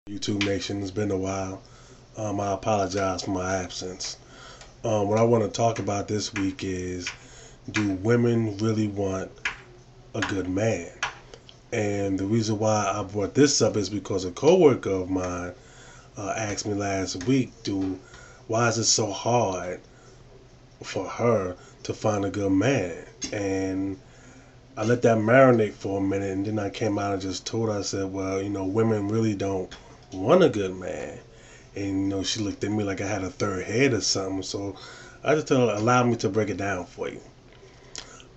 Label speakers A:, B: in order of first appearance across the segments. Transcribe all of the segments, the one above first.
A: YouTube Nation. It's been a while. I apologize for my absence. What I want to talk about this week is, do women really want a good man? And the reason why I brought this up is because a coworker of mine asked me last week, why is it so hard for her to find a good man? And I let that marinate for a minute, and then I came out and just told her, I said, well, women really don't want a good man. And, she looked at me like I had a third head or something. So I just told her, allow me to break it down for you.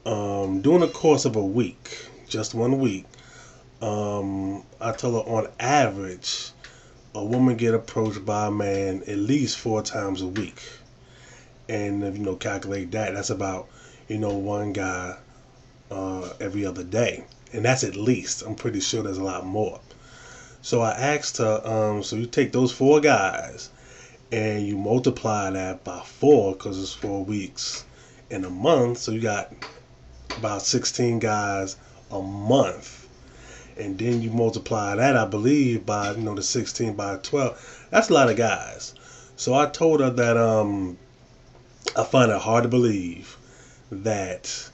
A: During the course of a week, just 1 week, I told her on average, a woman get approached by a man at least 4 times a week. And if calculate that, that's about, one guy every other day. And that's at least. I'm pretty sure there's a lot more. So I asked her, so you take those 4 guys and you multiply that by 4, because it's 4 weeks in a month. So you got about 16 guys a month. And then you multiply that, I believe, by, the 16 by 12. That's a lot of guys. So I told her that I find it hard to believe that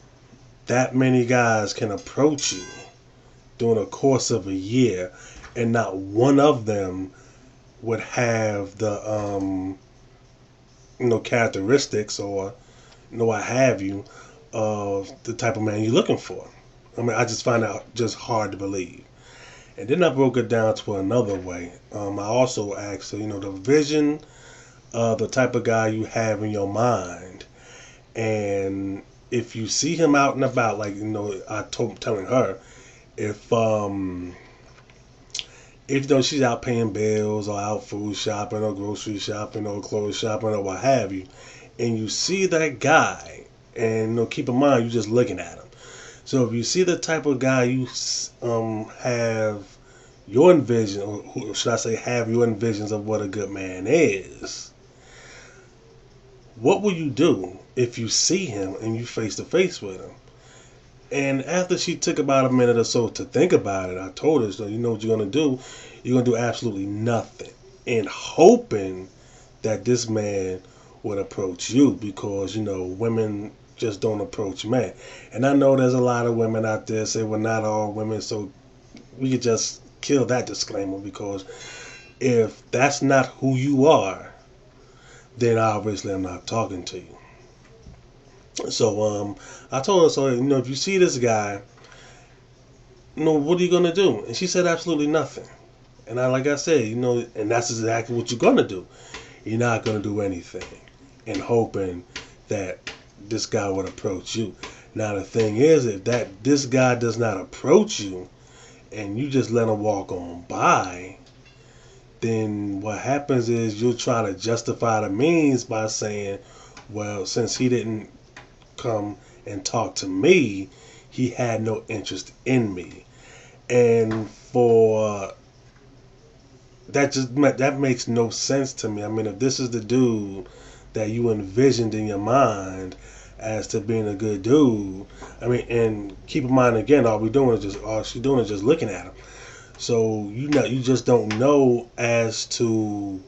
A: many guys can approach you during the course of a year and not one of them would have the characteristics or what have you of the type of man you're looking for. I mean, I just find out just hard to believe. And then I broke it down to another way. I also asked her, the vision of the type of guy you have in your mind, and if you see him out and about, like telling her, if she's out paying bills or out food shopping or grocery shopping or clothes shopping or what have you, and you see that guy, and keep in mind you're just looking at him. So if you see the type of guy you have your envision, or should I say have your envisions of what a good man is, what will you do if you see him and you face to face with him? And after she took about a minute or so to think about it, I told her, so you know what you're going to do? You're going to do absolutely nothing, and hoping that this man would approach you, because, women just don't approach men. And I know there's a lot of women out there say, well, not all women, so we could just kill that disclaimer, because if that's not who you are, then obviously I'm not talking to you. So I told her, so if you see this guy, what are you gonna do? And she said absolutely nothing. And like I said, and that's exactly what you're gonna do. You're not gonna do anything, and hoping that this guy would approach you. Now the thing is, if this guy does not approach you, and you just let him walk on by, then what happens is you'll try to justify the means by saying, well, since he didn't come and talk to me, he had no interest in me. And for that makes no sense to me. I mean, if this is the dude that you envisioned in your mind as to being a good dude, I mean, and keep in mind again, all she's doing is just looking at him. So you just don't know as to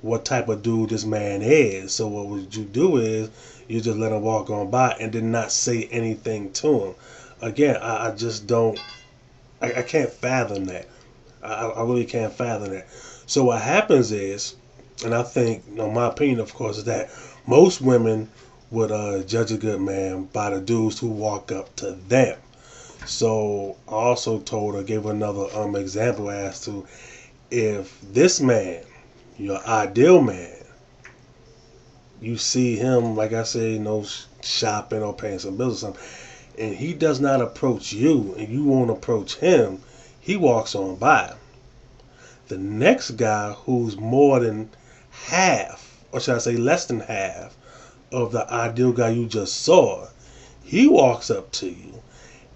A: what type of dude this man is. So what would you do is you just let him walk on by and did not say anything to him. Again, I just don't. I can't fathom that. I really can't fathom that. So what happens is, and I think, my opinion, of course, is that most women would judge a good man by the dudes who walk up to them. So I also told her, gave her another example as to, if this man, your ideal man, you see him, like I said, shopping or paying some bills or something, and he does not approach you and you won't approach him, he walks on by. The next guy who's more than half, or should I say less than half, of the ideal guy you just saw, he walks up to you,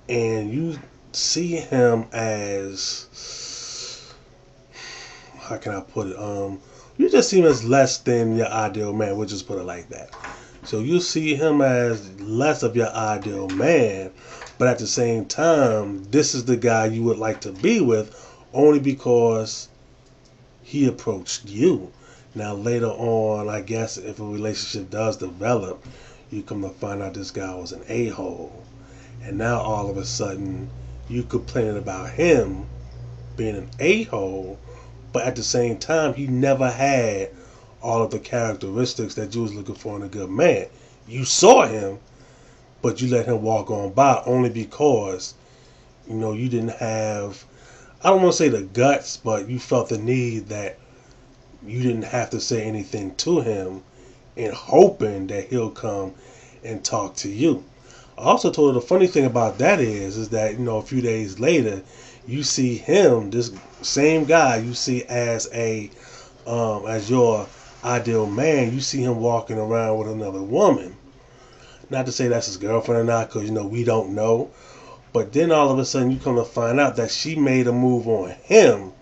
A: and you see him as, how can I put it? You just see him as less than your ideal man. We'll just put it like that. So you see him as less of your ideal man, but at the same time, this is the guy you would like to be with, only because he approached you. Now later on, I guess if a relationship does develop, you come to find out this guy was an a-hole. And now all of a sudden, you complaining about him being an a-hole, but at the same time, he never had all of the characteristics that you was looking for in a good man. You saw him, but you let him walk on by only because, you didn't have, I don't want to say the guts, but you felt the need that you didn't have to say anything to him and hoping that he'll come and talk to you. I also told her the funny thing about that is that, a few days later, you see him, this same guy you see as as your ideal man, you see him walking around with another woman. Not to say that's his girlfriend or not, because, we don't know. But then all of a sudden you come to find out that she made a move on him.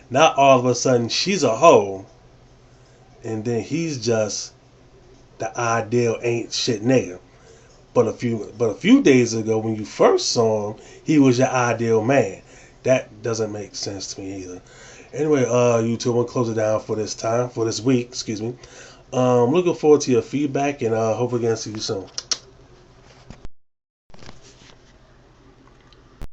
A: Not all of a sudden she's a hoe, and then he's just the ideal ain't shit nigga. But a few days ago when you first saw him, he was your ideal man. That doesn't make sense to me either. Anyway, YouTube, I'm gonna close it down for this week, excuse me. Looking forward to your feedback, and hopefully again see you soon.